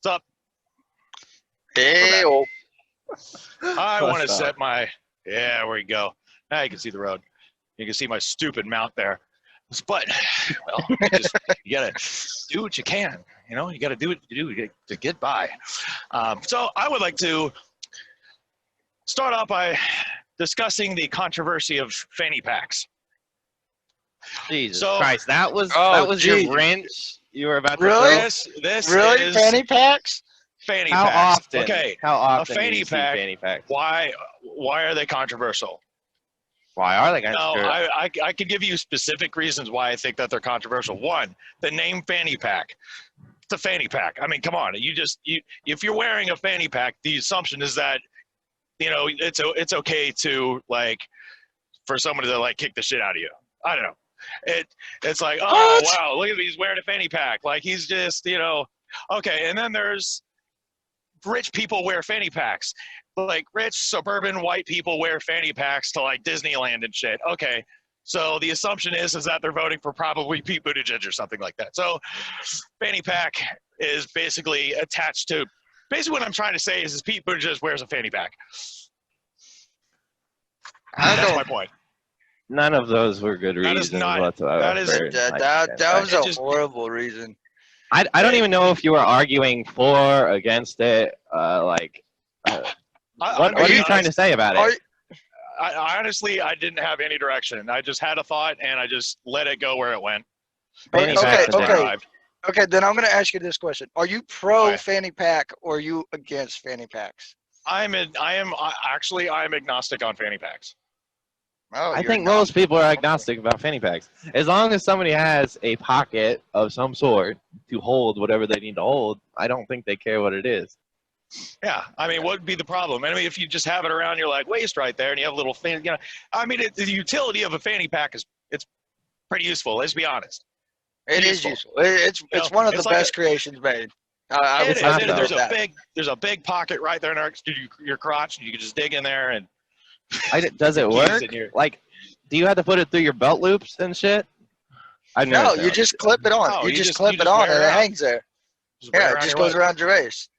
What's up? Hey, I want to What's up? set my. Yeah, where you go. Now you can see the road. You can see my stupid mount there. But, well, you got to do what you can. You know, you got to do what you do to get by. So I would like to start off by discussing the controversy of fanny packs. Jesus So- Christ, that was geez. your wrench you were about to Really? throw? This really? is Fanny packs? fanny How packs. often? Okay, How often do fanny you see pack- fanny packs? why are they controversial? Why are they No, controversial? I could give you specific reasons why I think that they're controversial. One, the name fanny pack. It's a fanny pack. I mean, come on. If you're wearing a fanny pack, the assumption is that, you know, it's okay to, like, for someone to, like, kick the shit out of you. I don't know. It's like, oh, What? wow, look at him, he's wearing a fanny pack. Like, he's just, you know, okay. And then there's rich people wear fanny packs. Like, rich suburban white people wear fanny packs to, like, Disneyland and shit. Okay. So the assumption is that they're voting for probably Pete Buttigieg or something like that. So fanny pack is basically attached to, basically what I'm trying to say is Pete Buttigieg wears a fanny pack. That's my point. None of those were good That is reasons not- whatsoever. that is- for That was It a just- horrible reason. I don't even know if you were arguing for or against it. What are you trying to say about it? I honestly, I didn't have any direction. I just had a thought and I just let it go where it went. Fanny Okay, packs That's are where I okay. arrived. Okay, then I'm going to ask you this question. Are you pro Okay. fanny pack or are you against fanny packs? I'm agnostic on fanny packs. Oh, I you're think not. most people are agnostic about fanny packs. As long as somebody has a pocket of some sort to hold whatever they need to hold, I don't think they care what it is. Yeah, I mean, what would be the problem? I mean, if you just have it around your like waist right there, and you have a little fanny, you know, I mean, the utility of a fanny pack it's pretty useful. Let's be honest. It is useful. useful. It's You know, one of it's the like best creations made. I It would is. not, It is. though. that. There's a big pocket right there next to your crotch, and you can just dig in there and. Does it Keys work? in your- Like, do you have to put it through your belt loops and shit? I've never No, done you it. just clip it on. No, you you just just- clip you it just on wear and it it out. hangs there. Just wear Yeah, it around just your goes waist. around your waist.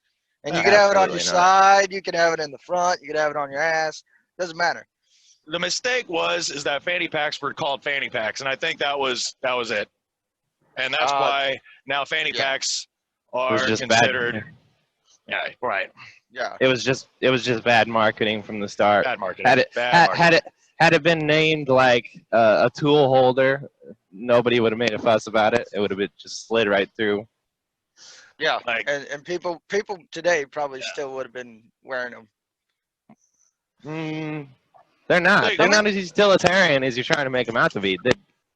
And you Yeah, can have it on your absolutely not. side. You can have it in the front. You can have it on your ass. Doesn't matter. The mistake is that fanny packs were called fanny packs, and I think that was it. And that's why now fanny yeah. packs It are was just considered. bad. Yeah, right. Yeah. It was just bad marketing from the start. Bad marketing. Had it Bad marketing. had it been named like a tool holder, nobody would have made a fuss about it. It would have been just slid right through. Yeah. Like- And people today probably still would have been wearing them. They're not. Like, They're I not as utilitarian as you're trying to make them out to be.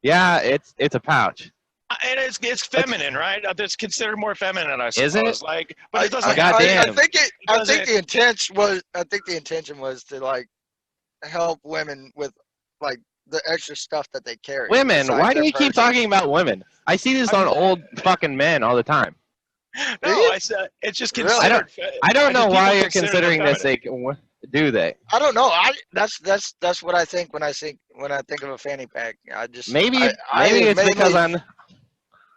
Yeah, it's a pouch. And it's feminine, right? It's considered more feminine, I suppose. Is it? Like, but it doesn't. Oh, goddamn. I think doesn't- the intention was to like help women with like the extra stuff that they carry. Women, besides why do their you keep person. talking about women? I see this on old fucking men all the time. No, I said it's just Really? considered. I don't know just why people you're consider considering them this feminine. do they? I don't know. That's what I think when I think of a fanny pack. I just Maybe I it's have because mainly-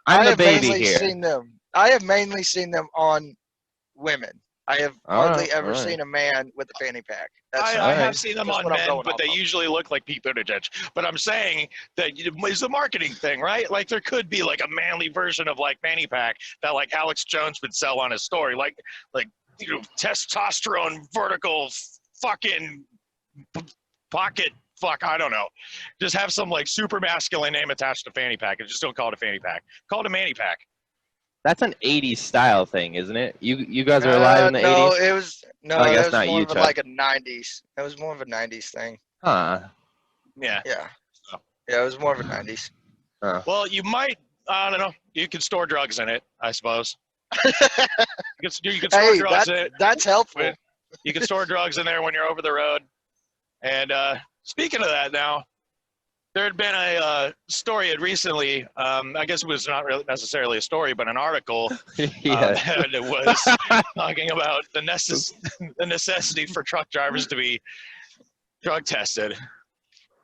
I'm the have baby mainly here. Seen them. I have mainly seen them on women. I have hardly ever seen a man with a fanny pack. That's I have Alright. seen them That's on what I'm men, going but off they of. usually look like Pete Buttigieg. But I'm saying that it's a marketing thing, right? Like there could be like a manly version of like fanny pack that like Alex Jones would sell on his story, like you know, testosterone vertical fucking pocket. Fuck, I don't know. Just have some like super masculine name attached to fanny pack and just don't call it a fanny pack. Call it a manny pack. That's an 80s style thing, isn't it? You guys were alive in the no, 80s? it was no. Oh, I it guess was not more you, of a, Chuck. like a '90s. It was more of a '90s thing. Huh. Yeah. Yeah. Oh. Yeah, it was more of a '90s. Well, you might. I don't know. You could store drugs in it, I suppose. You could store Hey, drugs in it. that's helpful. Wait. You can store drugs in there when you're over the road. And speaking of that now, there had been a story recently, I guess it was not really necessarily a story, but an article Yeah. that it was talking about the necessity for truck drivers to be drug tested.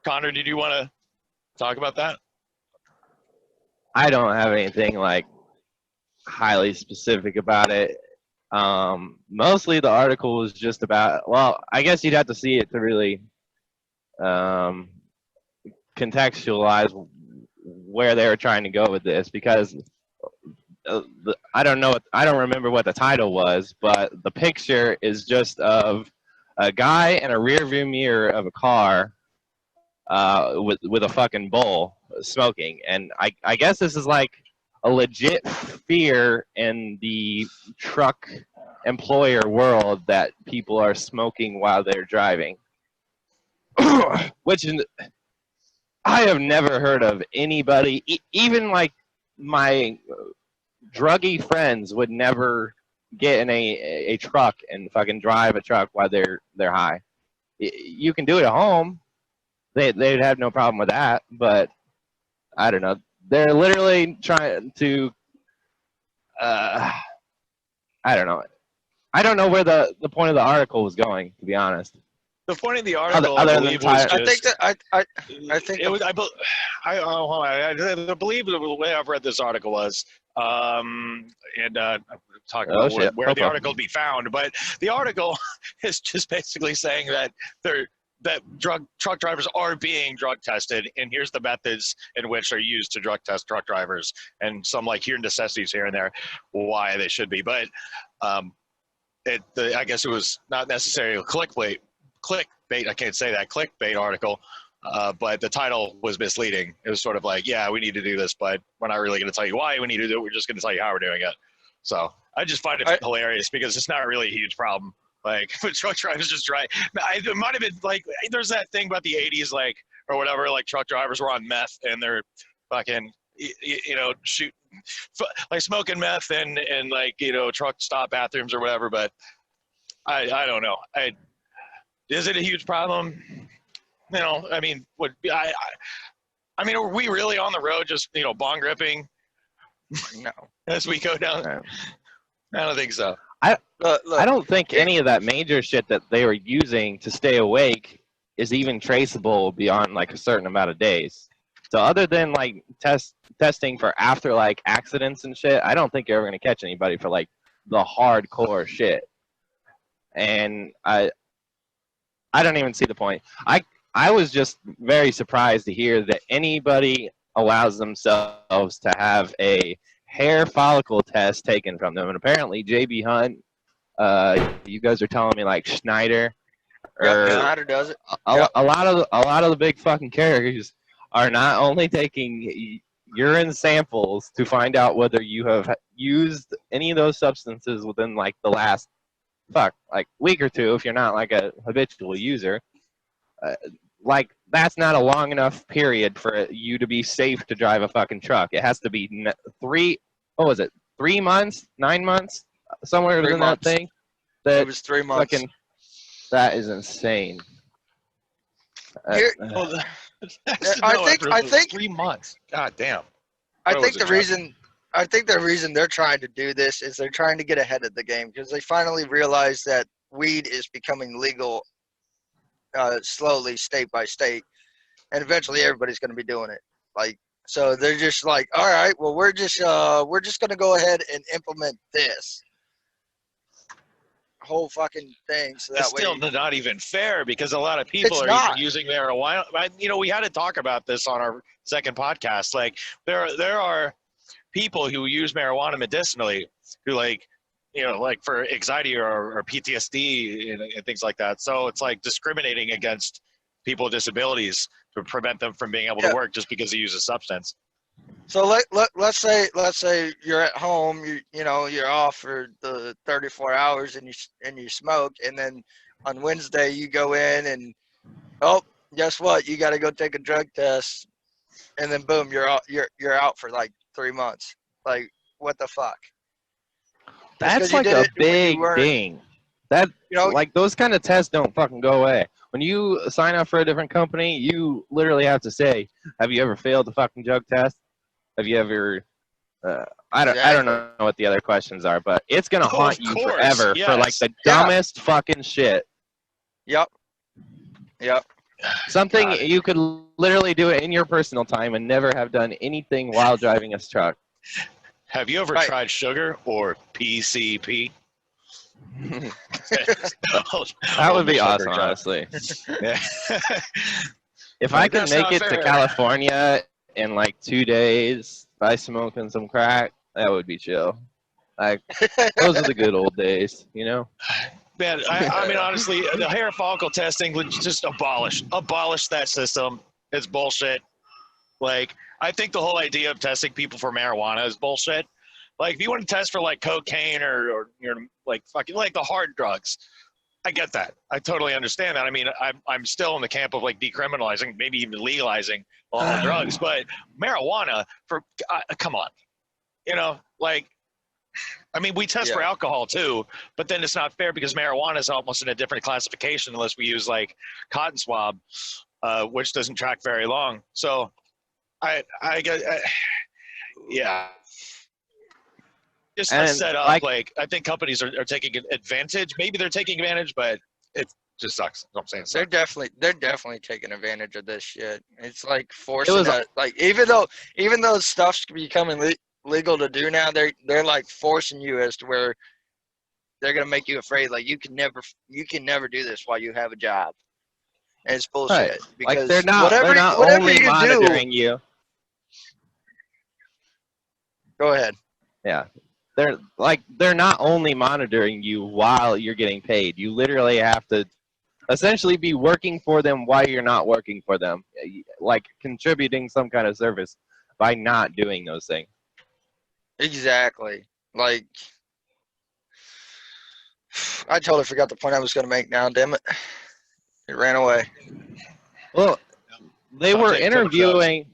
Connor, did you want to talk about that? I don't have anything like highly specific about it. Mostly the article was just about. Well, I guess you'd have to see it to really um, contextualize where they were trying to go with this, because I don't know. I don't remember what the title was, but the picture is just of a guy in a rear view mirror of a car with a fucking bowl smoking, and I guess this is like a legit fear in the truck employer world that people are smoking while they're driving, which is, I have never heard of anybody, even like my druggy friends would never get in a truck and fucking drive a truck while they're high. You can do it at home. They'd have no problem with that, but I don't know. They're literally trying to. I don't know. I don't know where the point of the article was going, to be honest. The point of the article, Other I than believe, tire- was I think just. that I think It was. I believe the way I've read this article was, I'm talking Oh, about shit. where the Popo. article be found, but the article is just basically saying that truck drivers are being drug tested, and here's the methods in which they're used to drug test truck drivers, and some like here necessities here and there why they should be. But I guess it was not necessarily a clickbait. I can't say that, clickbait article, but the title was misleading. It was sort of like, yeah, we need to do this, but we're not really going to tell you why we need to do it. We're just going to tell you how we're doing it. So I just find it hilarious because it's not really a huge problem. Like, if a truck drivers just drive, it might have been like, there's that thing about the 80s, like, or whatever, like truck drivers were on meth and they're fucking, shoot, like smoking meth and like, truck stop bathrooms or whatever. But I don't know. Is it a huge problem? I mean, I mean, are we really on the road just, bong ripping no. as we go down? Right. I don't think so. Look, I don't think any of that major shit that they were using to stay awake is even traceable beyond like a certain amount of days. So other than like testing for after like accidents and shit, I don't think you're ever gonna catch anybody for like the hardcore shit. And I don't even see the point. I was just very surprised to hear that anybody allows themselves to have a hair follicle test taken from them. And apparently JB Hunt, you guys are telling me like Schneider or Schneider does it. a lot of the big fucking carriers are not only taking urine samples to find out whether you have used any of those substances within like the last week or two if you're not like a habitual user. Like that's not a long enough period for you to be safe to drive a fucking truck. It has to be 3 months, 9 months, somewhere 3 within months. that thing. It was 3 months. Fucking, that is insane. Here- I think 3 months. God damn. I What think was the it, reason they're trying to do this is they're trying to get ahead of the game because they finally realize that weed is becoming legal slowly, state by state, and eventually everybody's going to be doing it. Like, so they're just like, all right, well, we're just going to go ahead and implement this whole fucking thing, so that It's way. still not even fair because a lot of people It's are not. even using marijuana. We had to talk about this on our second podcast. Like, there are people who use marijuana medicinally who like for anxiety or PTSD and things like that. So it's like discriminating against people with disabilities to prevent them from being able to work just because they use a substance. So let's say you're at home, you're off for the 34 hours and you smoke, and then on Wednesday you go in and guess what? You got to go take a drug test, and then boom, you're out for like 3 months. Like, what the fuck? That's like a big thing. That like those kind of tests don't fucking go away. When you sign up for a different company, you literally have to say, "Have you ever failed the fucking drug test? Have you ever?" I don't know what the other questions are, but it's gonna haunt you forever for like the dumbest fucking shit. Yep. Something you could literally do it in your personal time and never have done anything while driving a truck. Have you ever tried sugar or PCP? That would be awesome, honestly. Yeah. If Like, I can that's make not it to fair. California in like 2 days by smoking some crack, that would be chill. Like, those are the good old days, you know? Man, I mean, honestly, the hair follicle testing would just abolish that system. It's bullshit. Like, I think the whole idea of testing people for marijuana is bullshit. Like, if you want to test for like cocaine or you know, like fucking like the hard drugs, I get that. I totally understand that. I mean, I'm still in the camp of like decriminalizing, maybe even legalizing all drugs, but marijuana for come on, you know, like. I mean, we test for alcohol too, but then it's not fair because marijuana is almost in a different classification unless we use like cotton swab, which doesn't track very long. So, I get, yeah. Just a And setup, like I think companies are taking advantage. Maybe they're taking advantage, but it just sucks. That's what I'm saying. They're definitely taking advantage of this shit. It's like It forcing was- us, like even though stuff's becoming legal to do now, they're like forcing you as to where they're gonna make you afraid. Like you can never do this while you have a job. And it's bullshit. Right. Because Like, they're not whatever only you monitoring you. Go ahead. Yeah. They're not only monitoring you while you're getting paid. You literally have to essentially be working for them while you're not working for them. Like contributing some kind of service by not doing those things. Exactly. Like I totally forgot the point I was gonna make now, damn it. It ran away. Well, they Stop were taking so much interviewing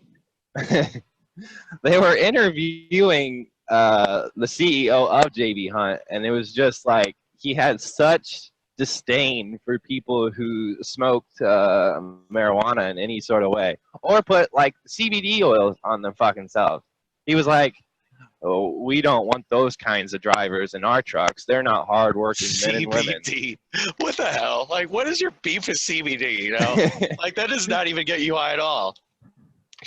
they were interviewing the CEO of JB Hunt, and it was just like he had such disdain for people who smoked marijuana in any sort of way or put like CBD oil on them fucking selves. He was like, "Oh, we don't want those kinds of drivers in our trucks. They're not hardworking men and women." CBD. What the hell? Like, what is your beef with CBD? You know, like that does not even get you high at all.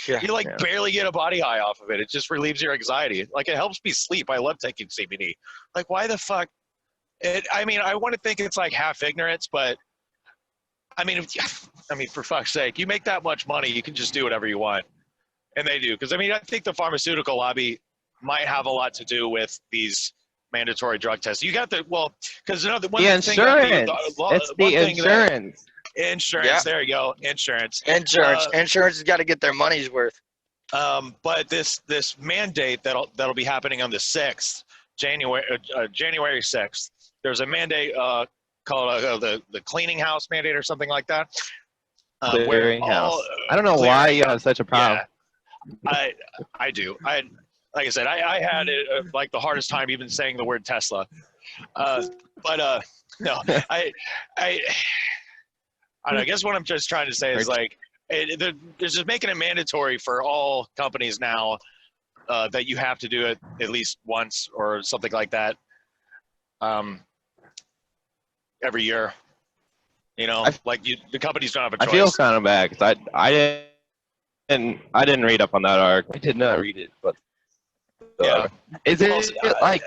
Yeah. You like barely get a body high off of it. It just relieves your anxiety. Like it helps me sleep. I love taking CBD. Like why the fuck? I mean, I want to think it's like half ignorance, but I mean, for fuck's sake, you make that much money, you can just do whatever you want, and they do. Because I mean, I think the pharmaceutical lobby might have a lot to do with these mandatory drug tests. You got because you know the one the thing that insurance. It's the insurance. Insurance. Yeah. There you go. Insurance. Insurance has got to get their money's worth. But this mandate that'll be happening on the 6th, January 6th. There's a mandate called the cleaning house mandate or something like that. Clearing house. I don't know why you have such a problem. Yeah, I do. Like I said, I had it, like the hardest time even saying the word Tesla. But no, I don't know, I guess what I'm just trying to say is like they're just making it mandatory for all companies now that you have to do it at least once or something like that every year. You know, the companies don't have a choice. I feel kind of bad because I didn't read up on that article. I did not read it, but yeah. Is it like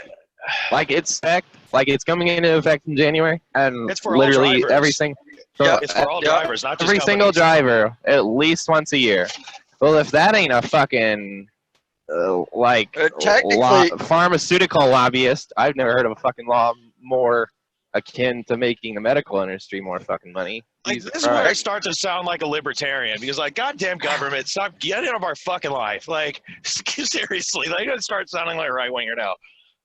it's coming into effect in January and it's for literally all drivers. every single it's for all drivers, not just every single companies. driver at least once a year. Well, if that ain't a fucking Technically, pharmaceutical lobbyist, I've never heard of a fucking law more akin to making the medical industry more fucking money. Like, this is where I start to sound like a libertarian because, like, goddamn government, stop getting out of our fucking life. Like, seriously, like, I'm gonna start sounding like a right winger now.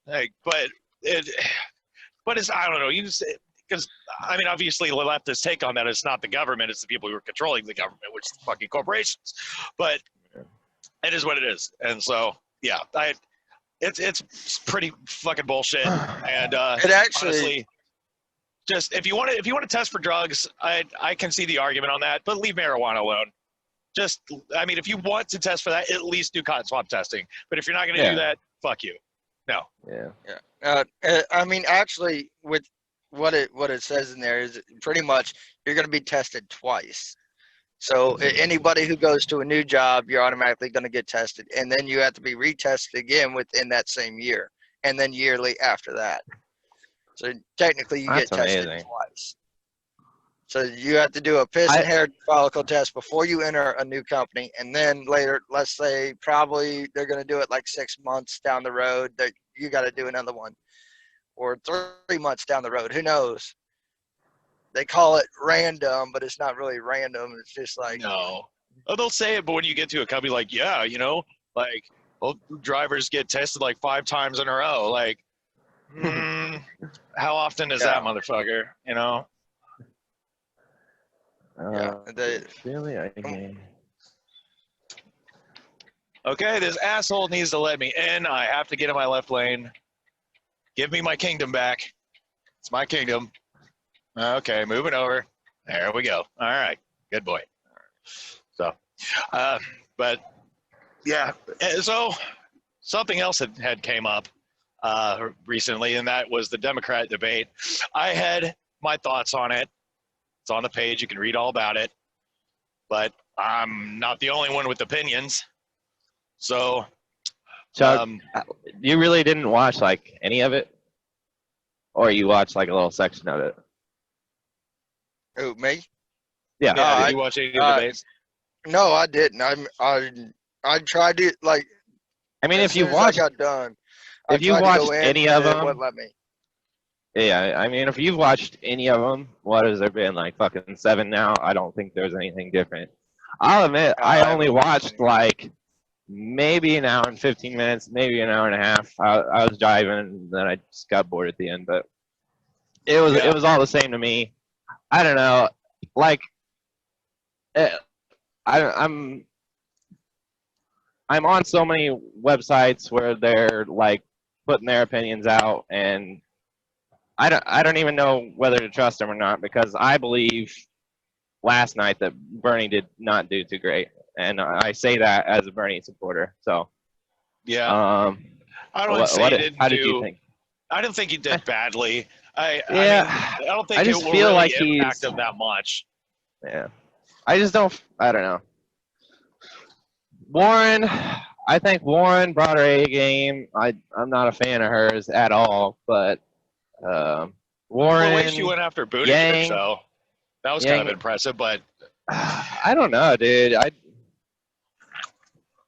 Like, but it's I don't know. You just because I mean, obviously, the leftist take on that is not the government; it's the people who are controlling the government, which is the fucking corporations. But it is what it is, and so yeah, it's pretty fucking bullshit. And it actually. Honestly, just if you want to test for drugs, I can see the argument on that, but leave marijuana alone. Just I mean, if you want to test for that, at least do cotton swab testing. But if you're not going to do that, fuck you. No. Yeah. I mean, actually, with what it says in there is pretty much you're going to be tested twice. So anybody who goes to a new job, you're automatically going to get tested, and then you have to be retested again within that same year, and then yearly after that. So technically, you That's get tested amazing. twice. So you have to do a piss and hair follicle test before you enter a new company, and then later, let's say probably they're going to do it like 6 months down the road that you got to do another one, or 3 months down the road. Who knows? They call it random, but it's not really random. It's just like No. Oh, they'll say it, but when you get to a company like, yeah, you know, like, well, drivers get tested like 5 times in a row. Like, how often is that, motherfucker? You know? Really? Okay, this asshole needs to let me in. I have to get in my left lane. Give me my kingdom back. It's my kingdom. Okay, moving over. There we go. All right, good boy. So, but yeah, so something else had came up recently, and that was the Democrat debate. I had my thoughts on it. It's on the page. You can read all about it. But I'm not the only one with opinions. So, Chuck, you really didn't watch like any of it, or you watched like a little section of it? who, me? Yeah. did you watch any of the debates? No, I didn't. I tried to like. I mean, as if you soon as watched, I got done, if you I tried to watched go in, any and of it them, wouldn't let me. yeah. I mean, if you've watched any of them, what has there been, like fucking 7 now? I don't think there's anything different. I'll admit, I only watched like maybe an hour and 15 minutes, maybe an hour and a half. I was driving, and then I just got bored at the end. But it was all the same to me. I don't know, like I'm on so many websites where they're like putting their opinions out, and I don't even know whether to trust them or not, because I believe last night that Bernie did not do too great, and I say that as a Bernie supporter. So Yeah. I don't say he didn't how did you think? I didn't think he did badly. I Yeah, mean, I don't think I it just will feel really like impact he's him that much. yeah. I just don't. I don't know. Warren, I think Warren brought her A game. I'm not a fan of hers at all, but Warren, The way she went after Buttigieg, Yang, though, that was kind of impressive. But I don't know, dude.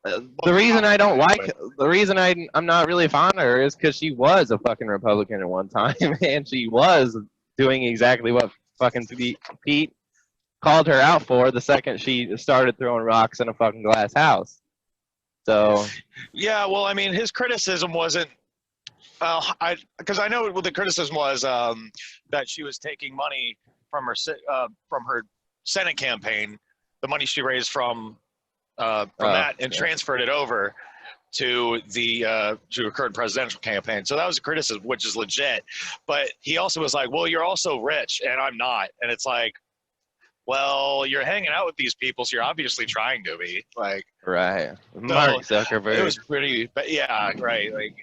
The reason I don't like, the reason I'm not really fond of her is because she was a fucking Republican at one time, and she was doing exactly what fucking Pete called her out for the second she started throwing rocks in a fucking glass house. So yeah, well, I mean, his criticism wasn't. Because I know what the criticism was that she was taking money from her Senate campaign, the money she raised from that, and transferred it over to her current presidential campaign. So that was a criticism, which is legit. But he also was like, "Well, you're also rich, and I'm not," and it's like, well, you're hanging out with these people, so you're obviously trying to be like, right, Mark Zuckerberg. It was pretty, but yeah, right. Like,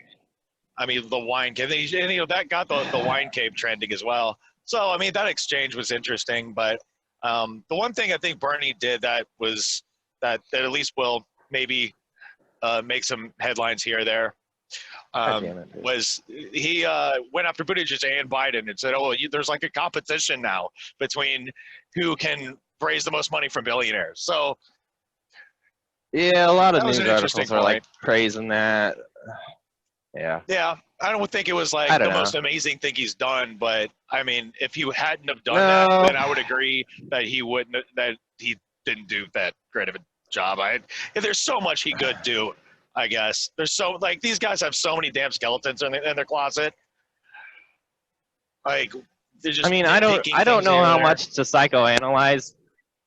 I mean, the wine cave, and you know, that got the wine cave trending as well. So, I mean, that exchange was interesting. But the one thing I think Bernie did that was that at least will maybe make some headlines here or there was he went after Buttigieg and Biden and said, "Oh, there's like a competition now between who can raise the most money from billionaires." So, yeah, a lot of news articles are like praising that. Yeah. Yeah, I don't think it was like the most amazing thing he's done, but I mean, if he hadn't have done that, then I would agree that he didn't do that great of a job. There's so much he could do, I guess. There's so, like, these guys have so many damn skeletons in their closet. Like, they're just. I mean, I don't know how much to psychoanalyze.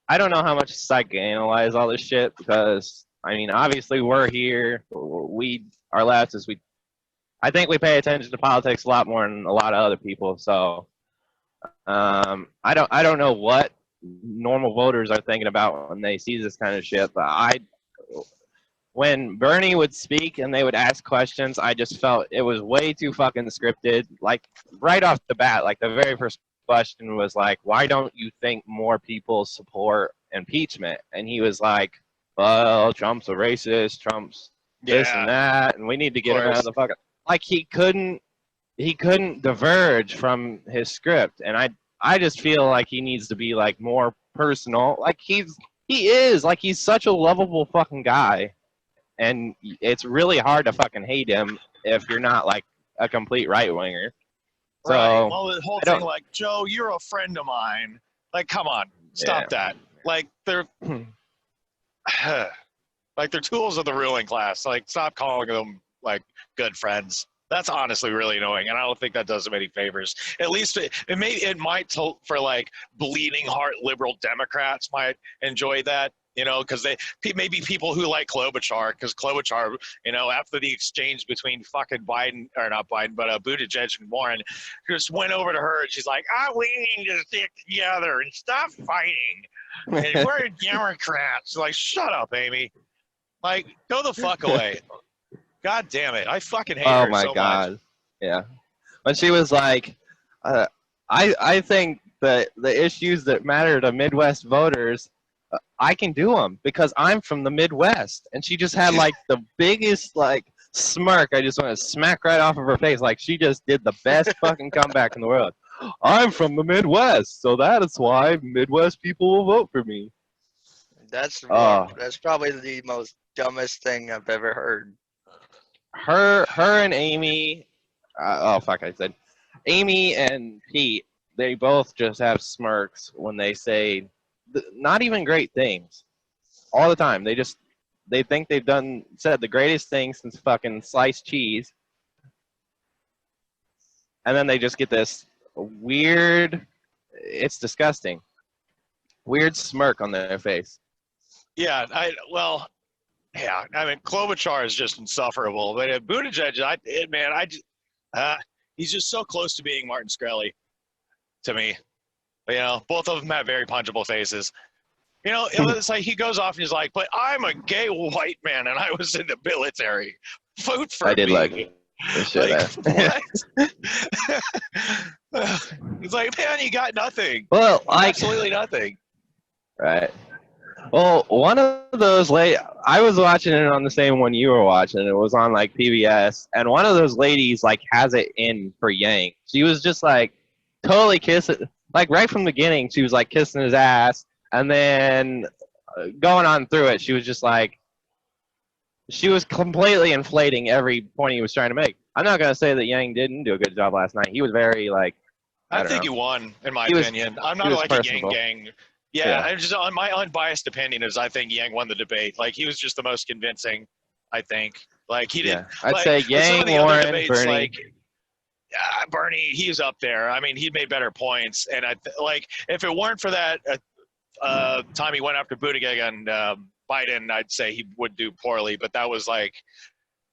I don't know how much to psychoanalyze all this shit, because I mean, obviously we're here. We are leftists. I think we pay attention to politics a lot more than a lot of other people. So I don't know what normal voters are thinking about when they see this kind of shit. But when Bernie would speak and they would ask questions, I just felt it was way too fucking scripted. Like right off the bat, like the very first question was like, "Why don't you think more people support impeachment?" And he was like, "Well, Trump's a racist. Trump's this and that, and we need to get him out of the fucking." Like he couldn't he couldn't diverge from his script, and I just feel like he needs to be like more personal. Like he is like he's such a lovable fucking guy, and it's really hard to fucking hate him if you're not like a complete right winger. So right. Well, the whole I don't- thing, like, Joe, you're a friend of mine. Like, come on, stop that. Like, they're like they're tools of the ruling class. Like, stop calling them like good friends. That's honestly really annoying, and I don't think that does them any favors. At least it might for like bleeding heart liberal Democrats might enjoy that, you know, because maybe people who like Klobuchar, because Klobuchar, you know, after the exchange between fucking Biden, or not Biden, but Buttigieg and Warren, just went over to her and she's like, we need to stick together and stop fighting. And we're Democrats. Like, shut up, Amy. Like, go the fuck away. God damn it. I fucking hate her so much. Yeah. When she was like, I think that the issues that matter to Midwest voters, I can do them because I'm from the Midwest. And she just had like the biggest like smirk. I just want to smack right off of her face. Like she just did the best fucking comeback in the world. I'm from the Midwest, so that is why Midwest people will vote for me. That's probably the most dumbest thing I've ever heard. Her and Amy, I said Amy and Pete, they both just have smirks when they say not even great things all the time. They think they've said the greatest thing since fucking sliced cheese, and then they just get this weird, it's disgusting, weird smirk on their face. Yeah, yeah, I mean, Klobuchar is just insufferable. But Buttigieg, he's just so close to being Martin Shkreli to me. You know, both of them have very punchable faces. You know, it's like he goes off and he's like, but I'm a gay white man and I was in the military. Vote for me. I did like it. Like, what? It's like, man, you got nothing. Well, absolutely nothing. Right. Well, one of those I was watching it on the same one you were watching. It was on like PBS, and one of those ladies like has it in for Yang. She was just like totally kissing, like right from the beginning. She was like kissing his ass, and then going on through it, she was just like, she was completely inflating every point he was trying to make. I'm not gonna say that Yang didn't do a good job last night. He was very like. I think he won, in my opinion. I'm not like personable. A Yang gang. Yeah, I just on my unbiased opinion is I think Yang won the debate. Like he was just the most convincing. I think. Like he did. Yeah, I'd say Yang, Warren, debates, Bernie. Like, Bernie, he's up there. I mean, he made better points, and like if it weren't for that time he went after Buttigieg and Biden, I'd say he would do poorly. But that was like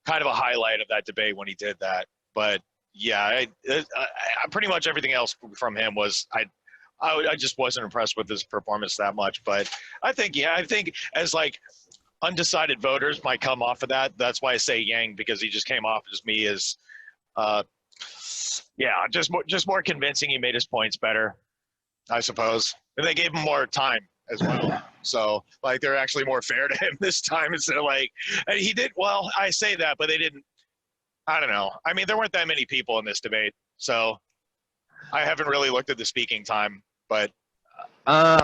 kind of a highlight of that debate when he did that. But yeah, I pretty much everything else from him was I just wasn't impressed with his performance that much. But I think as like undecided voters might come off of that. That's why I say Yang, because he just came off as me as, just more convincing. He made his points better, I suppose. And they gave him more time as well. So like they're actually more fair to him this time instead of like, and he did well. I say that, but they didn't. I don't know. I mean, there weren't that many people in this debate, so I haven't really looked at the speaking time. But as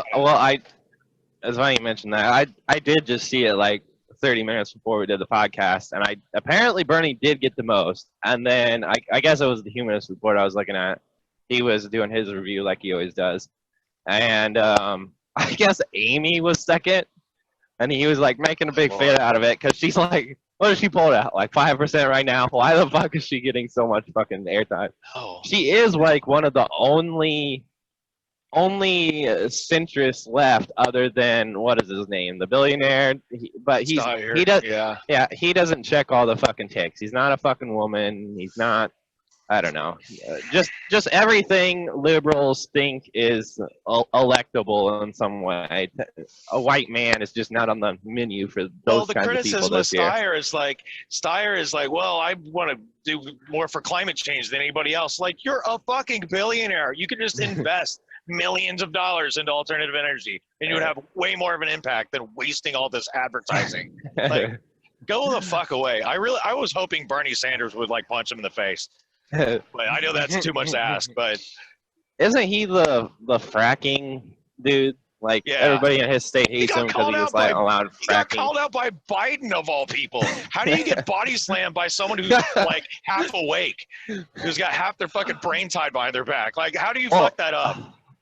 funny you mentioned that, I did just see it like 30 minutes before we did the podcast, and apparently Bernie did get the most, and then I guess it was the Humanist Report I was looking at. He was doing his review like he always does, and I guess Amy was second, and he was like making a big fit out of it because she's like, what does she pull out? Like 5% right now? Why the fuck is she getting so much fucking airtime? Oh. She is like one of the only centrists left, other than what is his name, the billionaire. He doesn't check all the fucking ticks. He's not a fucking woman. He's not. I don't know. Just everything liberals think is electable in some way. A white man is just not on the menu for those kinds of people this year. Steyer is like, well, I want to do more for climate change than anybody else. Like, you're a fucking billionaire. You could just invest millions of dollars into alternative energy, and you would have way more of an impact than wasting all this advertising. Like, go the fuck away. I was hoping Bernie Sanders would like punch him in the face. But I know that's too much to ask. But Isn't he the fracking dude? Like yeah, everybody in his state he hates him got because called he out was by like allowed he got fracking. called out by Biden of all people. How do you get body slammed by someone who's like half awake, who's got half their fucking brain tied behind their back? Like, how do you Well, fuck that up?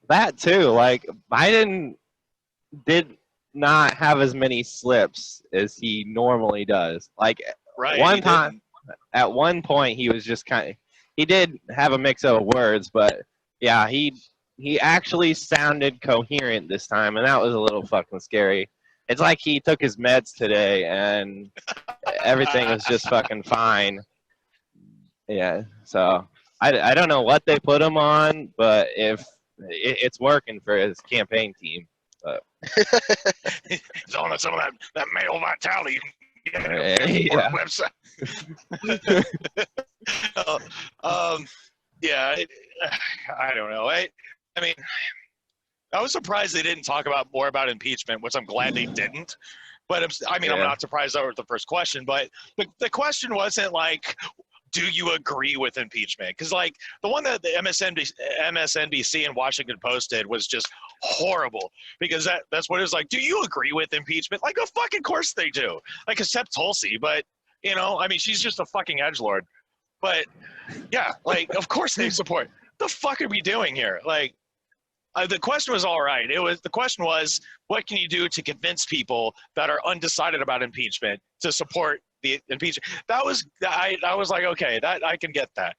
That too. Like Biden did not have as many slips as he normally does. Like Right? one He time, didn't. at one point, he was just kind of. He did have a mix of words, but yeah, he actually sounded coherent this time, and that was a little fucking scary. It's like he took his meds today, and everything was just fucking fine. Yeah, so I don't know what they put him on, but if it's working for his campaign team. But He's on some of that male vitality. yeah. Website. Yeah, I don't know. I mean, I was surprised they didn't talk about more about impeachment, which I'm glad they didn't. But I'm not surprised that was the first question. But the question wasn't like, do you agree with impeachment? Because like the one that the MSNBC and Washington Post did was just horrible, because that's what it was like. Do you agree with impeachment? Like, of fucking course they do. Like, except Tulsi, but I mean, she's just a fucking edgelord. But yeah, like, of course they support. The fuck are we doing here? Like, the question was all right. The question was, what can you do to convince people that are undecided about impeachment to support the impeachment? That was I was like, okay, that I can get that.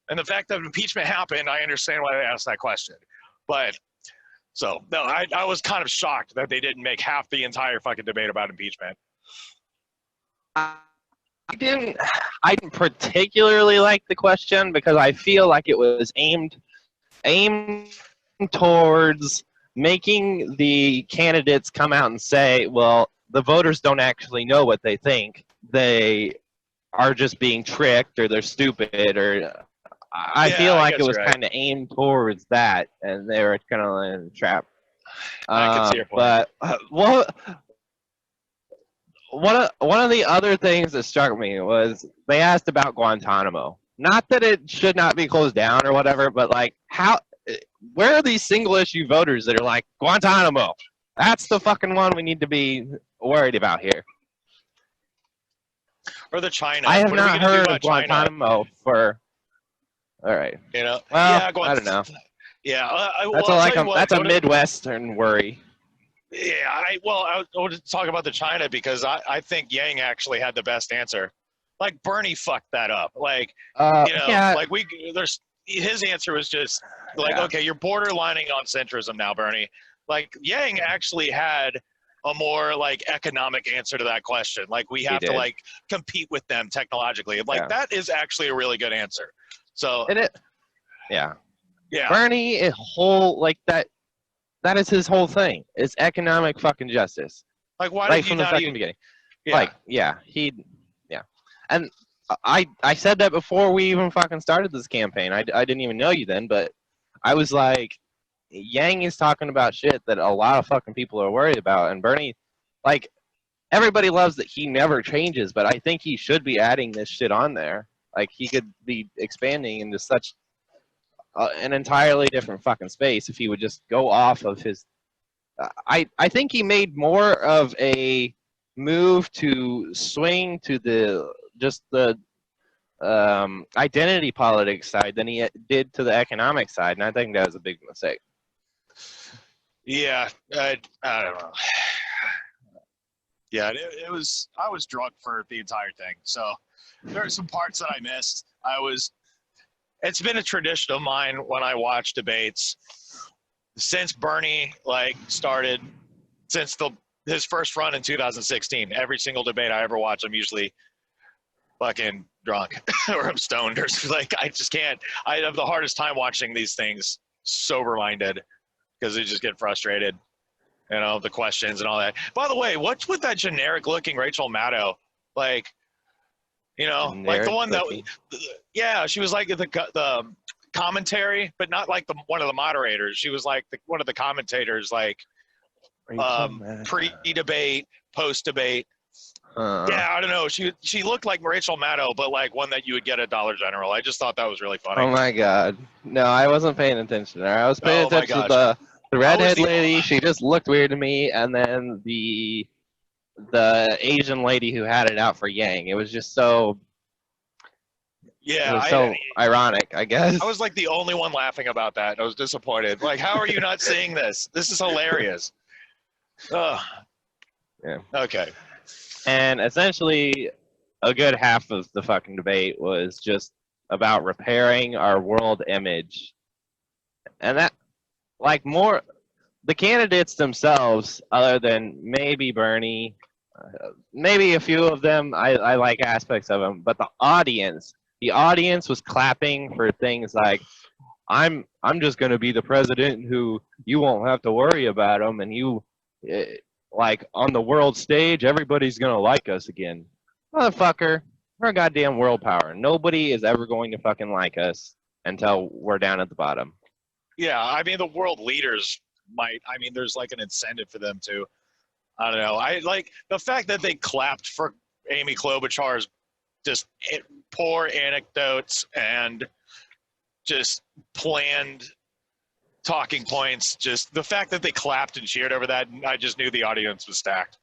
And the fact that impeachment happened, I understand why they asked that question. But so no, I was kind of shocked that they didn't make half the entire fucking debate about impeachment. I didn't particularly like the question because I feel like it was aimed towards making the candidates come out and say, well, the voters don't actually know what they think. They are just being tricked, or they're stupid, or I feel like it was kind of aimed towards that, and they were kind of in a trap. I can see your point. But one of the other things that struck me was they asked about Guantanamo. Not that it should not be closed down or whatever, but like where are these single issue voters that are like, Guantanamo? That's the fucking one we need to be worried about here. Or the China. I have not heard of Guantanamo for. All right. Well, yeah, I don't know. Yeah, that's a Midwestern worry. Yeah, I want to talk about the China because I think Yang actually had the best answer. Like, Bernie fucked that up. Like, like his answer was just like, okay, you're borderlining on centrism now, Bernie. Like, Yang actually had a more like economic answer to that question. Like, we have to like compete with them technologically. Like, that is actually a really good answer. So yeah. Bernie is whole like that. That is his whole thing. It's economic fucking justice. Like, why right did you from the not fucking beginning? And I said that before we even fucking started this campaign. I didn't even know you then, but I was like, Yang is talking about shit that a lot of fucking people are worried about, and Bernie, like, everybody loves that he never changes, but I think he should be adding this shit on there. Like, he could be expanding into such an entirely different fucking space if he would just go off of his. I think he made more of a move to swing to the identity politics side than he did to the economic side, and I think that was a big mistake. Yeah, I don't know. Yeah, it was. I was drunk for the entire thing, so there are some parts that I missed. It's been a tradition of mine when I watch debates since Bernie started, since his first run in 2016. Every single debate I ever watch, I'm usually fucking drunk or I'm stoned or like I just can't. I have the hardest time watching these things sober-minded because I just get frustrated. The questions and all that. By the way, what's with that generic-looking Rachel Maddow? Like, like the one that, she was like the commentary, but not like one of the moderators. She was like one of the commentators, like pre-debate, post-debate. Yeah, I don't know. She looked like Rachel Maddow, but like one that you would get at Dollar General. I just thought that was really funny. Oh my god. No, I wasn't paying attention to her. I was paying Oh my attention to gosh. the redhead lady. She just looked weird to me, and then the Asian lady who had it out for Yang. It was just so Yeah, it was so ironic, I guess. I was like the only one laughing about that. I was disappointed. Like, how are you not seeing this? This is hilarious. Ugh. Yeah. Okay. And essentially, a good half of the fucking debate was just about repairing our world image. And that, like, more, the candidates themselves, other than maybe Bernie, maybe a few of them, I like aspects of them, but the audience was clapping for things like, I'm just going to be the president who you won't have to worry about him, and you, like, on the world stage, everybody's going to like us again. Motherfucker, we're a goddamn world power. Nobody is ever going to fucking like us until we're down at the bottom. Yeah, I mean, the world leaders might. I mean, there's like an incentive for them to. I don't know. I like the fact that they clapped for Amy Klobuchar's just poor anecdotes and just planned talking points. Just the fact that they clapped and cheered over that, I just knew the audience was stacked.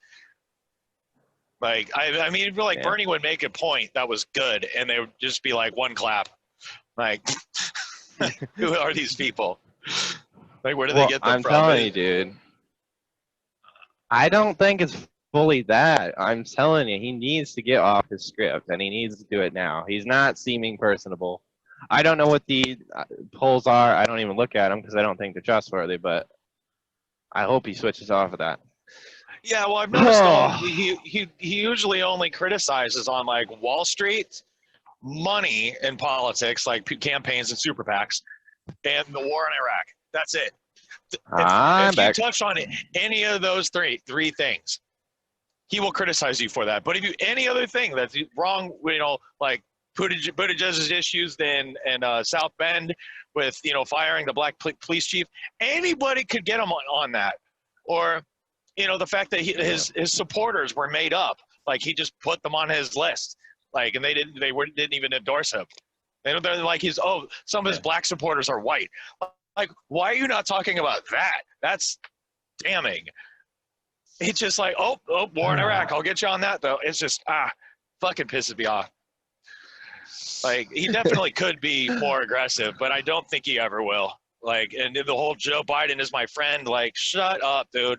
Like, I mean, like, yeah. Bernie would make a point that was good, and they would just be like, one clap. Like, who are these people? Like, where do they get them from? I'm telling you, dude. I don't think it's fully that. I'm telling you, he needs to get off his script, and he needs to do it now. He's not seeming personable. I don't know what the polls are. I don't even look at them because I don't think they're trustworthy, but I hope he switches off of that. Yeah, well, I've noticed he usually only criticizes on, like, Wall Street, money in politics, like campaigns and super PACs, and the war in Iraq. That's it. If you touch on any of those three things, he will criticize you for that. But if you any other thing that's wrong, you know, like Buttigieg's issues in South Bend with, you know, firing the black police chief, anybody could get him on that. Or, you know, the fact that his supporters were made up, like he just put them on his list, like, and they didn't even endorse him. They're like some of his black supporters are white. Like, why are you not talking about that? That's damning. It's just like, oh, war in Iraq. I'll get you on that, though. It's just, fucking pisses me off. Like, he definitely could be more aggressive, but I don't think he ever will. Like, and the whole Joe Biden is my friend, like, shut up, dude.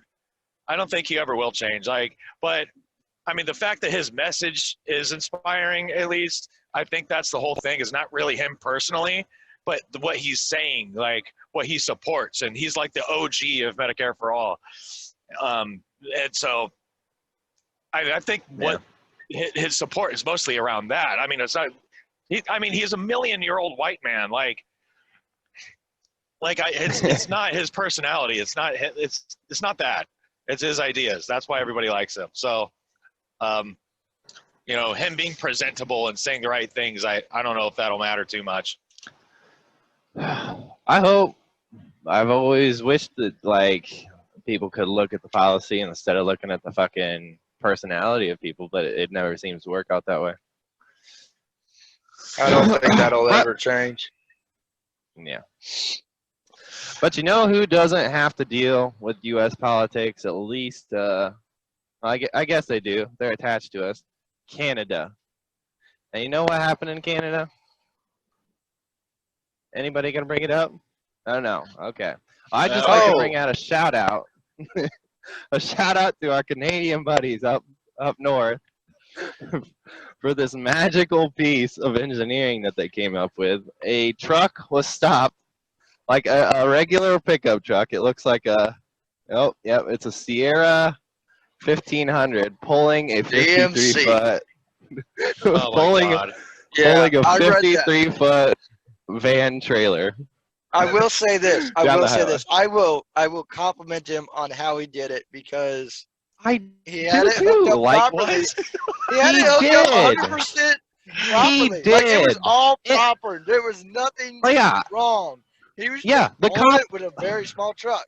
I don't think he ever will change. Like, but, I mean, the fact that his message is inspiring, at least, I think that's the whole thing, is not really him personally, but what he's saying, like, what he supports. And he's like the OG of Medicare for All. And so I think what his support is mostly around that. I mean, it's not, he's a million-year-old white man. It's not his personality. It's not that. It's his ideas. That's why everybody likes him. So, you know, him being presentable and saying the right things, I don't know if that'll matter too much. I hope. I've always wished that, like, people could look at the policy instead of looking at the fucking personality of people, but it never seems to work out that way. I don't think that'll ever change. Yeah. But you know who doesn't have to deal with U.S. politics, at least, I guess they do. They're attached to us. Canada. And you know what happened in Canada? Anybody gonna bring it up? Oh, no. Okay. I just like to bring out a shout out. A shout out to our Canadian buddies up north for this magical piece of engineering that they came up with. A truck was stopped, like a regular pickup truck. It looks like it's a Sierra 1500 pulling a 53 foot pulling a 53-foot van trailer. I will say this. I will compliment him on how he did it, because he had it hooked up properly. He had it hooked up 100% properly. Like, it was all proper. There was nothing wrong. He was the cop with a very small truck.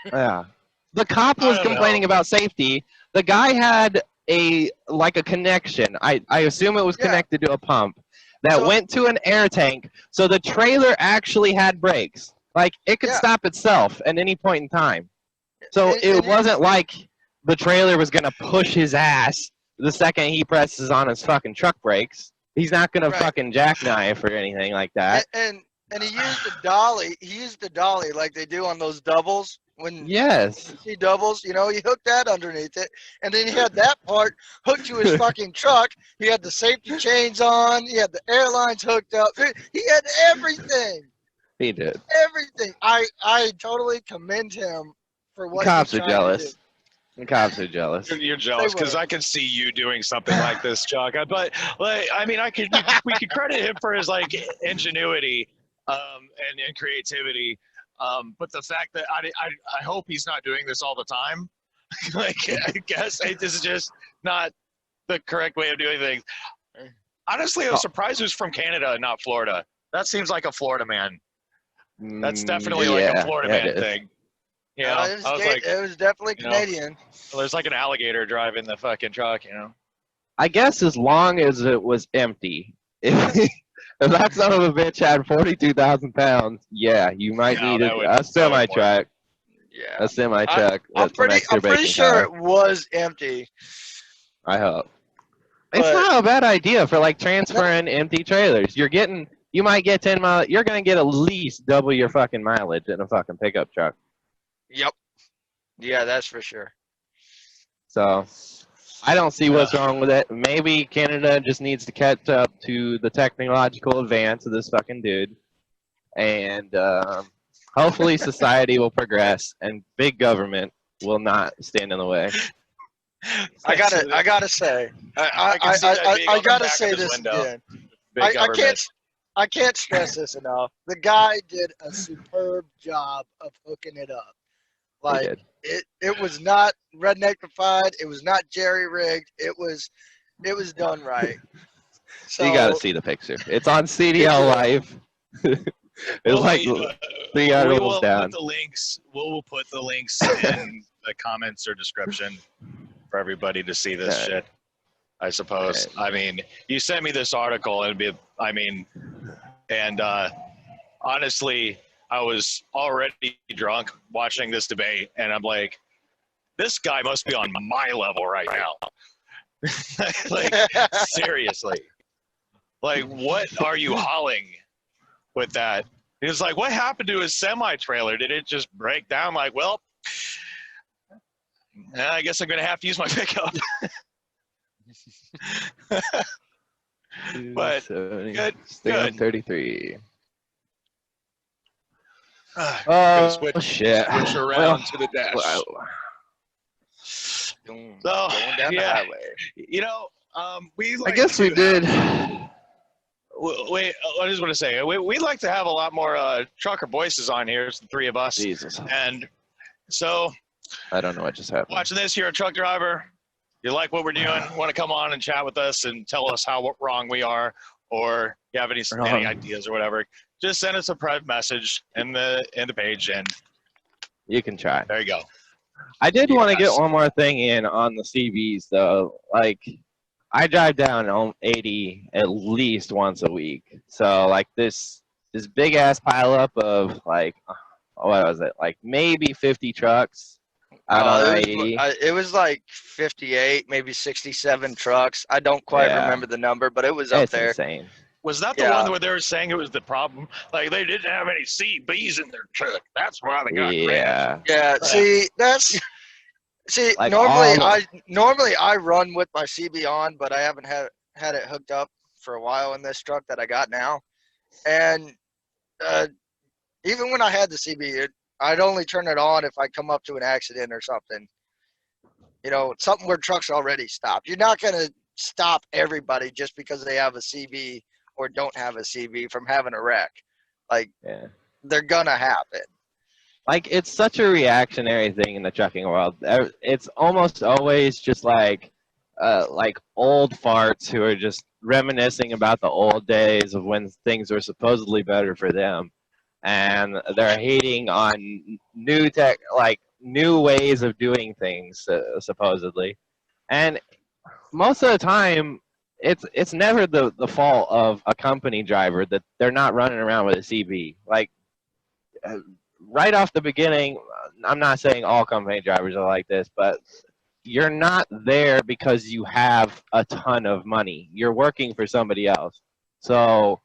Yeah. The cop was complaining about safety. The guy had like a connection. I assume it was Yeah. connected to a pump that So- went to an air tank. So the trailer actually had brakes. Like it could Yeah. stop itself at any point in time. So And it here's- wasn't like the trailer was gonna push his ass the second he presses on his fucking truck brakes. He's not gonna Right. fucking jackknife or anything like that. and he used the dolly. He used the dolly like they do on those doubles. When Yes. you see doubles, you know, he hooked that underneath it, and then he had that part hooked to his fucking truck. He had the safety chains on. He had the airlines hooked up. He had everything. He did. Everything. I totally commend him for what Cops he's are trying to jealous. The cops are jealous. You're jealous because were. I can see you doing something like this, Chuck. But like, I mean, we could credit him for his like ingenuity and creativity. But the fact that I hope he's not doing this all the time. Like, I guess this is just not the correct way of doing things. Honestly, I was surprised he was from Canada and not Florida. That seems like a Florida man. That's definitely like a Florida yeah, it man is. thing. You know, It was, I was like, it was definitely you know, Canadian. well, there's like an alligator driving the fucking truck, you know. I guess as long as it was empty. If that son of a bitch had 42,000 pounds, yeah, you might No, need that would- a that would semi work. truck. Yeah. A semi truck. I'm with some pretty excavation sure power. it was empty. I hope. It's But- not a bad idea for like transferring empty trailers. You might get 10 miles. You're gonna get at least double your fucking mileage in a fucking pickup truck. Yep. Yeah, that's for sure. So I don't see what's wrong with it. Maybe Canada just needs to catch up to the technological advance of this fucking dude, and hopefully society will progress and big government will not stand in the way. I gotta say, I can see that being I on the gotta back say of his this window. again. Big government. I can't stress this enough. The guy did a superb job of hooking it up. He Like did. it was not redneckified. It was not jerry rigged. It was done right. So You gotta see the picture. It's on CDL Live. It's Well, like we 3 will levels down. put the links. We'll put the links in the comments or description for everybody to see this Right. shit. I suppose. Right. I mean, you sent me this article, and honestly, I was already drunk watching this debate, and I'm like, this guy must be on my level right now. Like, seriously. Like, what are you hauling with that? He was like, what happened to his semi-trailer? Did it just break down? Like, well, I guess I'm going to have to use my pickup. But, 270, good, stay on good. 33. Gonna Oh, switch shit. around Well, to the dash. wow. going So, down the yeah. highway. You know, we I like guess to we did. Wait, I just want to say, we'd like to have a lot more trucker voices on here. It's the three of us. Jesus. And so, I don't know what just happened. watching this, you're a truck driver. You like what we're doing, want to come on and chat with us and tell us how wrong we are, or you have any Wrong. ideas or whatever, just send us a private message in the page, and You can try. there you go. I did want to get Yes. one more thing in on the CVs though. Like, I drive down on 80 at least once a week. So like this big ass pile up of like, what was it? Like maybe 50 trucks out on 80. It was like 58, maybe 67 trucks. I don't quite Yeah. remember the number, but it was up It's there. insane. Was that the Yeah. one where they were saying it was the problem? Like, they didn't have any CBs in their truck. That's why they got crashed. Yeah. Yeah, see, Like normally I run with my CB on, but I haven't had it hooked up for a while in this truck that I got now. And even when I had the CB, I'd only turn it on if I come up to an accident or something. You know, something where trucks already stopped. You're not going to stop everybody just because they have a CB or don't have a CB from having a wreck. Like, Yeah. they're going to happen. Like, it's such a reactionary thing in the trucking world. It's almost always just like old farts who are just reminiscing about the old days of when things were supposedly better for them, and they're hating on new ways of doing things, supposedly. And most of the time, it's never the fault of a company driver that they're not running around with a CB. Like right off the beginning, I'm not saying all company drivers are like this, but you're not there because you have a ton of money. You're working for somebody else. So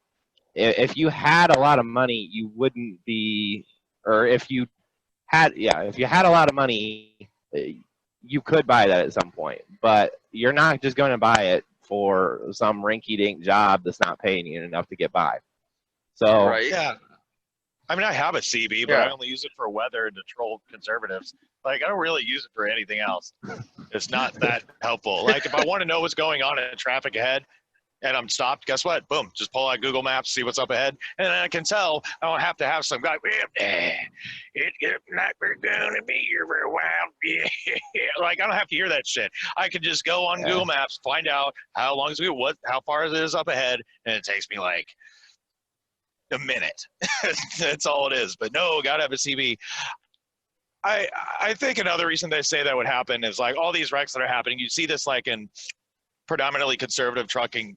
if you had a lot of money, you wouldn't be, or if you if you had a lot of money, you could buy that at some point. But you're not just going to buy it for some rinky-dink job that's not paying you enough to get by. So Right. Yeah. I mean, I have a CB, but Yeah. I only use it for weather and to troll conservatives. Like, I don't really use it for anything else. It's not that helpful. Like, if I want to know what's going on in traffic ahead and I'm stopped, guess what? Boom, just pull out Google Maps, see what's up ahead, and then I can tell. I don't have to have some guy, it looks like we're going to be here for a while. Yeah. Like, I don't have to hear that shit. I can just go on Google Maps, find out how long is it, how far it is up ahead, and it takes me like a minute. That's all it is. But no, gotta have a CB. I think another reason they say that would happen is like all these wrecks that are happening. You see this like in predominantly conservative trucking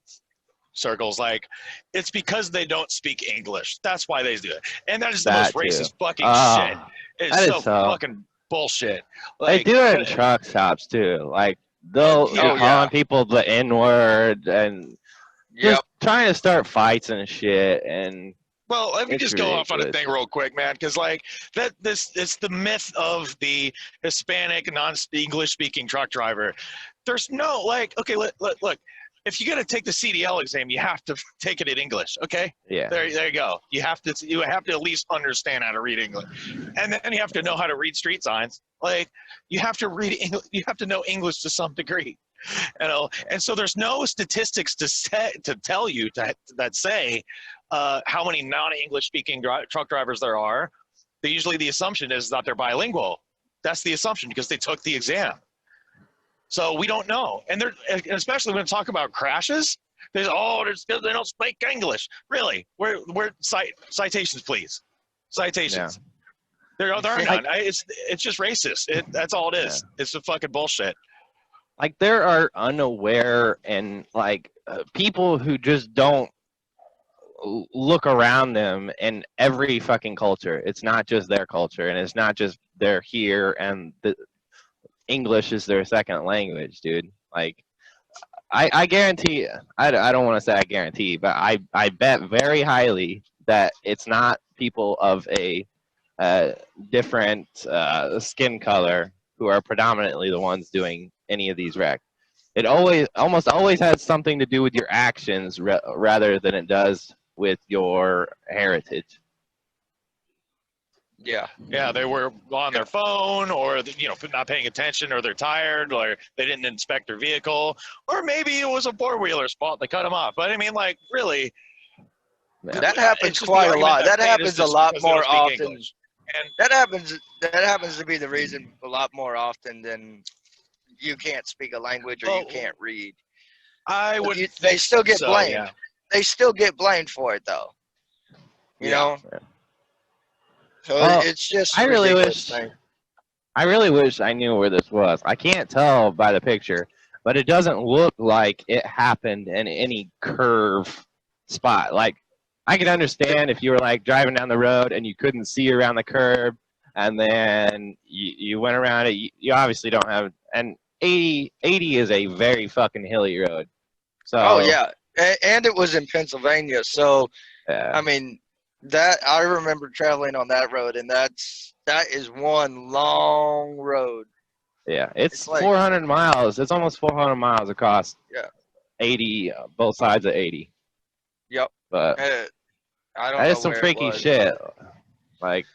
circles. Like it's because they don't speak English. That's why they do it. And that is the most racist fucking shit. It's so fucking bullshit. Like, they do it in truck stops too. Like they'll be calling people the N-word and just trying to start fights and shit. And well, let me just go off on a thing real quick, man, because like it's the myth of the Hispanic non-English speaking truck driver. There's no like, okay, look, if you're gonna take the CDL exam, you have to take it in English, okay? Yeah. There you go. You have to at least understand how to read English, and then you have to know how to read street signs. Like you have to read English, you have to know English to some degree. You know, and so there's no statistics to tell you that say how many non-English speaking truck drivers there are. Usually the assumption is that they're bilingual. That's the assumption because they took the exam. So we don't know, and especially when we talk about crashes. They don't speak English. Really? Where citations, please? Citations. Yeah. There are none. It's just racist. That's all it is. Yeah. It's a fucking bullshit. Like there are unaware and like people who just don't look around them in every fucking culture. It's not just their culture, and it's not just they're here and the English is their second language, dude. Like I guarantee, I don't want to say I guarantee, but I bet very highly that it's not people of a different skin color who are predominantly the ones doing any of these wrecks. It almost always has something to do with your actions rather than it does with your heritage. Yeah, they were on their phone, or not paying attention, or they're tired, or they didn't inspect their vehicle, or maybe it was a four-wheeler's fault. They cut them off. But I mean, like, really, that happens quite a lot. That happens a lot more often. And that happens to be the reason a lot more often than you can't speak a language or you can't read. They still get blamed. Yeah. They still get blamed for it, though. You know. Yeah. So it's just. I really wish I knew where this was. I can't tell by the picture, but it doesn't look like it happened in any curve spot. Like I can understand if you were like driving down the road and you couldn't see around the curb, and then you went around it. You obviously don't have. And 80 is a very fucking hilly road. So. Oh yeah, and it was in Pennsylvania. So I mean. I remember traveling on that road, and that is one long road. Yeah, it's like 400 miles. It's almost 400 miles across. Yeah. 80, both sides of 80. Yep. But I don't know. That is some freaky shit. Like,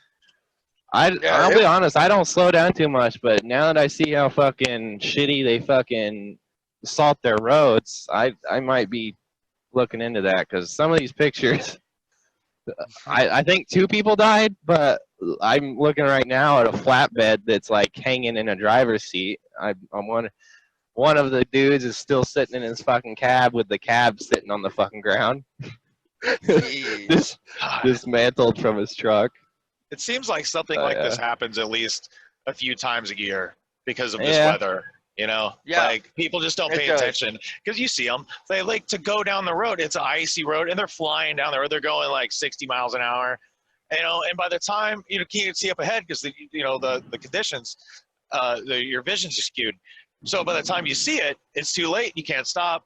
I'll be honest, I don't slow down too much, but now that I see how fucking shitty they fucking salt their roads, I might be looking into that, because some of these pictures. I think 2 people died, but I'm looking right now at a flatbed that's like hanging in a driver's seat. I'm one of the dudes is still sitting in his fucking cab with the cab sitting on the fucking ground. Dismantled from his truck. It seems like something like this happens at least a few times a year because of this weather. You know, Yeah, like people just don't it pay does. attention because you see them. They like to go down the road. It's an icy road, and they're flying down the road. They're going like 60 miles an hour. You know, and by the time you can't see up ahead because the conditions, your visions are skewed. So by the time you see it, it's too late. You can't stop.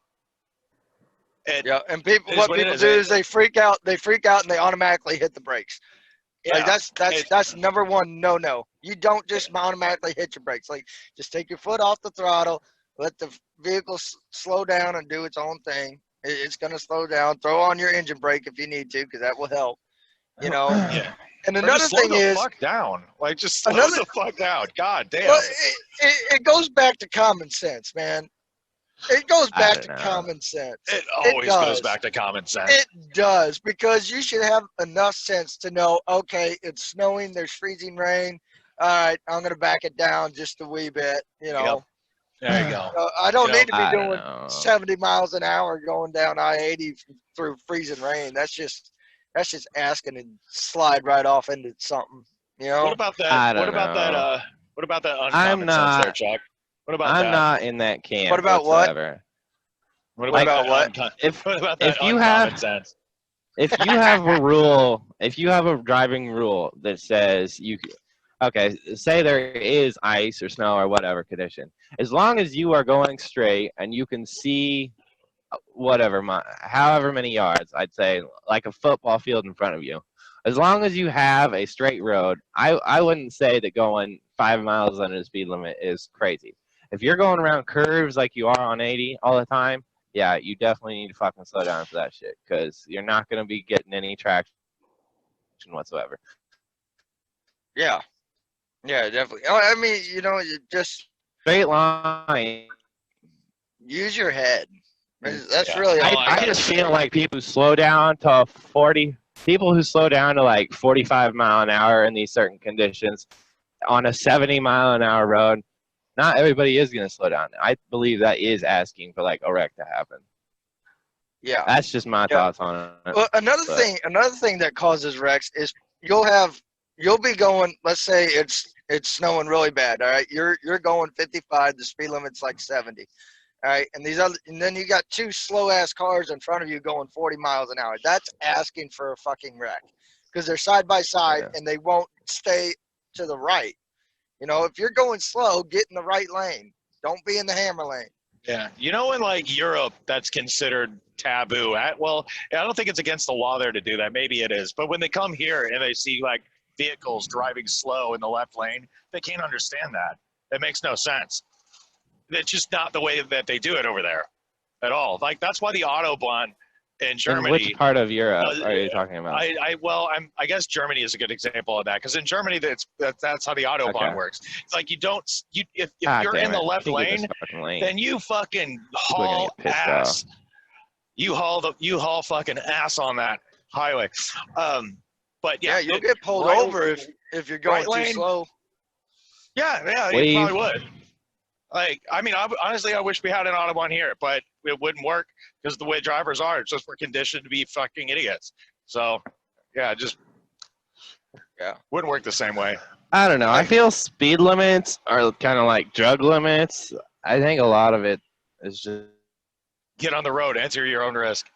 Yeah, and people, It is what what it people is. do is they freak out. They freak out and they automatically hit the brakes. Like Yeah, that's number one no. You don't just automatically hit your brakes. Like just take your foot off the throttle, let the vehicle slow down and do its own thing. It's gonna slow down. Throw on your engine brake if you need to, because that will help. You know. yeah. And Or another just slow thing the is fuck down. Like just slow another. the fuck down. God damn. Well, it goes back to common sense, man. It goes I back don't to know. common sense. It It always goes does. back to common sense. It does, because you should have enough sense to know, okay, it's snowing, there's freezing rain. All right, I'm going to back it down just a wee bit, you know. Yep. There you go. I don't need to be I don't doing know. 70 miles an hour going down I-80 through freezing rain. That's just asking to slide right off into something, you know. What about that? I What don't about that? know. What about that I'm uncommon sense there, not. Chuck? What about I'm that? not in that camp What about what? whatsoever. What What about about that? what? If What about that if you uncommon have sense? if you have a rule, if you have a driving rule that says okay, say there is ice or snow or whatever condition, as long as you are going straight and you can see whatever, however many yards, I'd say like a football field in front of you. As long as you have a straight road, I wouldn't say that going 5 miles under the speed limit is crazy. If you're going around curves like you are on 80 all the time, yeah, you definitely need to fucking slow down for that shit, because you're not going to be getting any traction whatsoever. Yeah. Yeah, definitely. I mean, you know, you just Straight line. use your head. That's Yeah. really No, all. I just feel like people who slow down to 40, people who slow down to like 45 mile an hour in these certain conditions on a 70 mile an hour road, not everybody is going to slow down. I believe that is asking for like a wreck to happen. Yeah. That's just my thoughts on it. Well, another thing that causes wrecks is you'll be going. Let's say it's snowing really bad. All right, you're going 55. The speed limit's like 70. All right, and then you got two slow ass cars in front of you going 40 miles an hour. That's asking for a fucking wreck, because they're side by side and they won't stay to the right. You know, if you're going slow, get in the right lane. Don't be in the hammer lane. Yeah. You know, in like Europe, that's considered taboo. Well, I don't think it's against the law there to do that. Maybe it is. But when they come here and they see like vehicles driving slow in the left lane, they can't understand that. It makes no sense. It's just not the way that they do it over there at all. Like that's why the Autobahn in Germany. In which part of Europe are you talking about? I guess Germany is a good example of that, because in Germany that's how the Autobahn works. It's like if you're in the left lane, then you fucking haul ass. You haul fucking ass on that highway. But yeah, you'll get pulled over if you're going too slow. Yeah, you probably would. Like, I mean, honestly, I wish we had an Autobahn here, but it wouldn't work because the way drivers are, it's just we're conditioned to be fucking idiots. So, yeah, wouldn't work the same way. I don't know. I feel speed limits are kind of like drug limits. I think a lot of it is just get on the road, answer your own risk.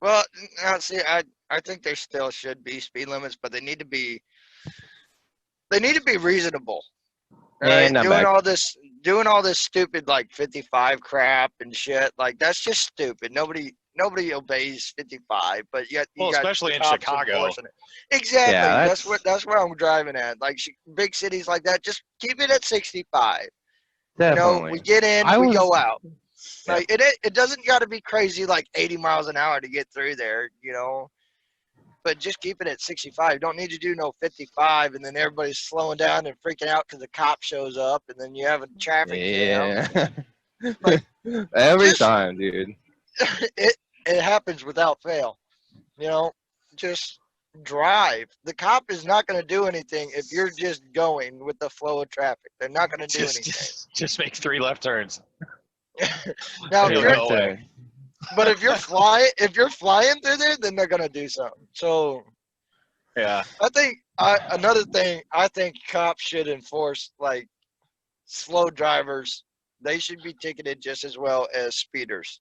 Well, now see, I think there still should be speed limits, but they need to be reasonable. Right? Doing all this stupid like 55 crap and shit, like that's just stupid. Nobody obeys 55, but yet you got especially in cops Chicago. enforcing it. Exactly. Yeah, that's where I'm driving at. Like big cities like that, just keep it at 65. definitely. You know, we get in, we go out. Like it doesn't got to be crazy like 80 miles an hour to get through there, you know. But just keep it at 65. Don't need to do no 55, and then everybody's slowing down and freaking out because the cop shows up, and then you have a traffic jam. Like, every time, dude. It happens without fail. You know, just drive. The cop is not going to do anything if you're just going with the flow of traffic. They're not going to do anything. Just make 3 left turns. Now, But if you're flying through there, then they're gonna do something. So, yeah, I think another thing I think cops should enforce, like slow drivers, they should be ticketed just as well as speeders.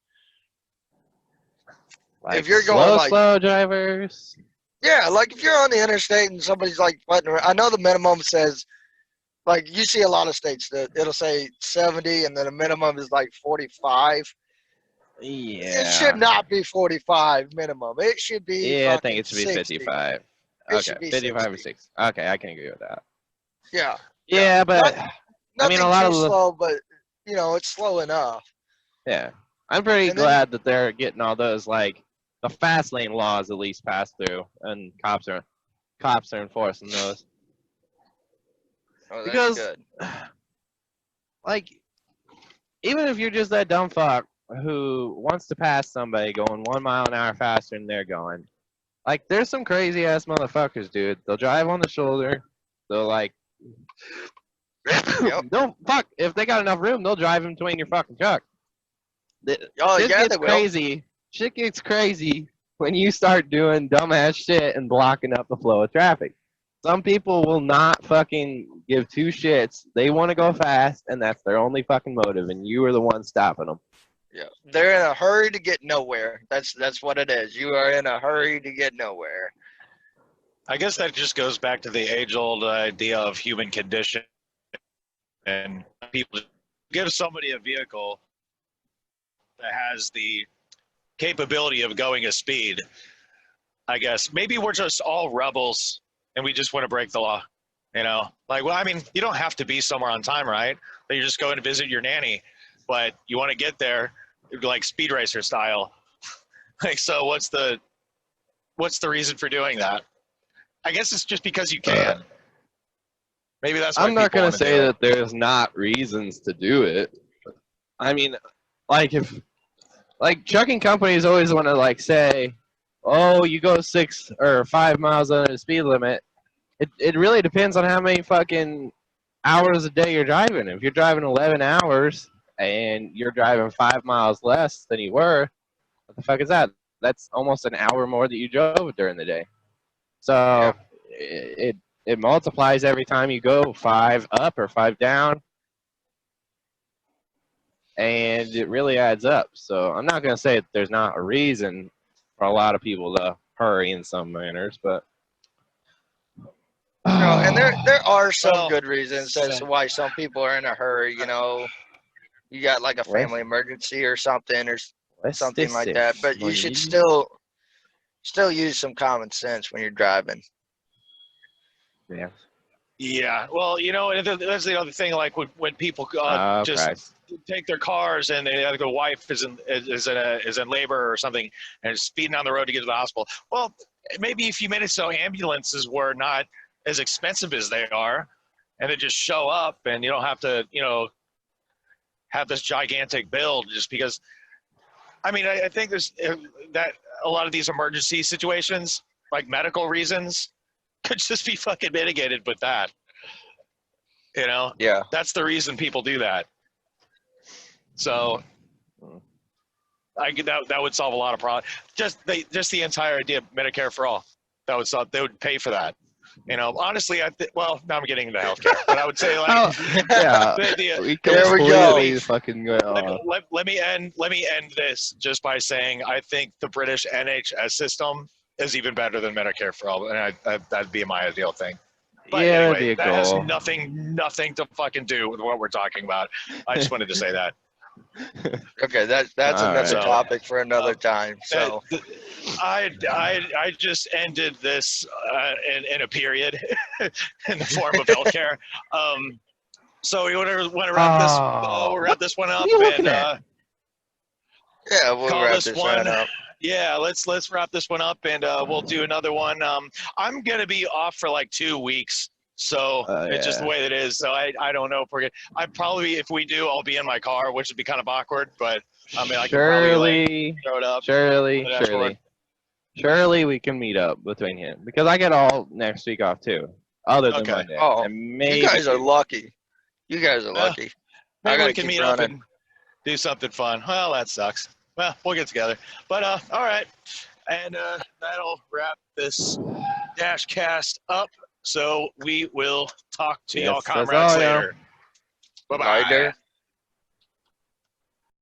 Like If you're going like, slow drivers. yeah, like if you're on the interstate and somebody's like butting around, I know the minimum says, like you see a lot of states that it'll say 70 and then the minimum is like 45. It should Yeah. not be 45 minimum. It should be Yeah, I think fucking it should be 60. 55. It Okay, should be 55 or 60. 60. Okay, I can agree with that. Yeah. Yeah, but I mean, Nothing a lot too of the, slow, but you know, it's slow enough. yeah, I'm pretty And then glad that they're getting all those like the fast lane laws at least passed through, and cops are enforcing those. oh, that's Because, good. like, even if you're just that dumb fuck who wants to pass somebody going 1 mile an hour faster than they're going, like, there's some crazy ass motherfuckers, dude. They'll drive on the shoulder. They'll like, Yep. don't fuck. If they got enough room, they'll drive in between your fucking truck. Oh Shit yeah, gets they will. crazy. Shit gets crazy when you start doing dumbass shit and blocking up the flow of traffic. Some people will not fucking give two shits. They want to go fast, and that's their only fucking motive, and you are the one stopping them. Yeah, they're in a hurry to get nowhere. That's what it is. You are in a hurry to get nowhere. I guess that just goes back to the age-old idea of human condition, and people give somebody a vehicle that has the capability of going a speed. I guess maybe we're just all rebels and we just want to break the law. You know, like, well, I mean, you don't have to be somewhere on time, right? But you're just going to visit your nanny, but you want to get there like speed racer style. Like, so what's the reason for doing that? I guess it's just because you can. Maybe that's why I'm not people gonna want to say do it. that there's not reasons to do it. I mean, like if like trucking companies always want to like say, oh, you go 6 or 5 miles under the speed limit. It really depends on how many fucking hours a day you're driving. If you're driving 11 hours and you're driving 5 miles less than you were, what the fuck is that? That's almost an hour more that you drove during the day. So Yeah. it multiplies every time you go 5 up or 5 down, and it really adds up. So I'm not gonna say that there's not a reason for a lot of people to hurry in some manners, but No, and there are some Well, good reasons as to why some people are in a hurry. You know, you got like a family emergency or something something like that. But you should still use some common sense when you're driving. Yeah. Yeah, well, you know, that's the other thing. Like when people just Christ. take their cars and the wife is in labor or something and is speeding down the road to get to the hospital. Well, maybe if you made it so ambulances were not as expensive as they are, and they just show up and you don't have to, you know, have this gigantic build just because. I mean, I think there's that a lot of these emergency situations, like medical reasons, could just be fucking mitigated with that. You know, Yeah. that's the reason people do that. So, that would solve a lot of problems. Just the entire idea of Medicare for all. That would solve. They would pay for that. You know, honestly, well, now I'm getting into healthcare, but I would say like, Yeah. the, There we go. Fucking go. let me end this just by saying I think the British NHS system is even better than Medicare for all, and that'd be my ideal thing. But Yeah, anyway, that'd be a that has goal. nothing to fucking do with what we're talking about. I just wanted to say that. Okay, that's All another right. topic for another time. So I just ended this in a period in the form of healthcare. So we want to wrap this one up What are you looking and at? yeah, we'll call wrap this this one. up. Yeah, let's wrap this one up and we'll do another one. I'm gonna be off for like 2 weeks, so it's just the way it is. So I don't know if we're gonna. I probably, if we do, I'll be in my car, which would be kind of awkward. But I mean, I can probably like throw it up. Surely we can meet up between him because I get all next week off too, other than Okay. Monday. Oh, and maybe you guys are lucky. You guys are lucky. I Maybe gotta we can keep meet running. up and do something fun. Well, that sucks. Well, we'll get together. But all right, and that'll wrap this Dashcast up. So we will talk to y'all comrades later. Bye-bye. Later.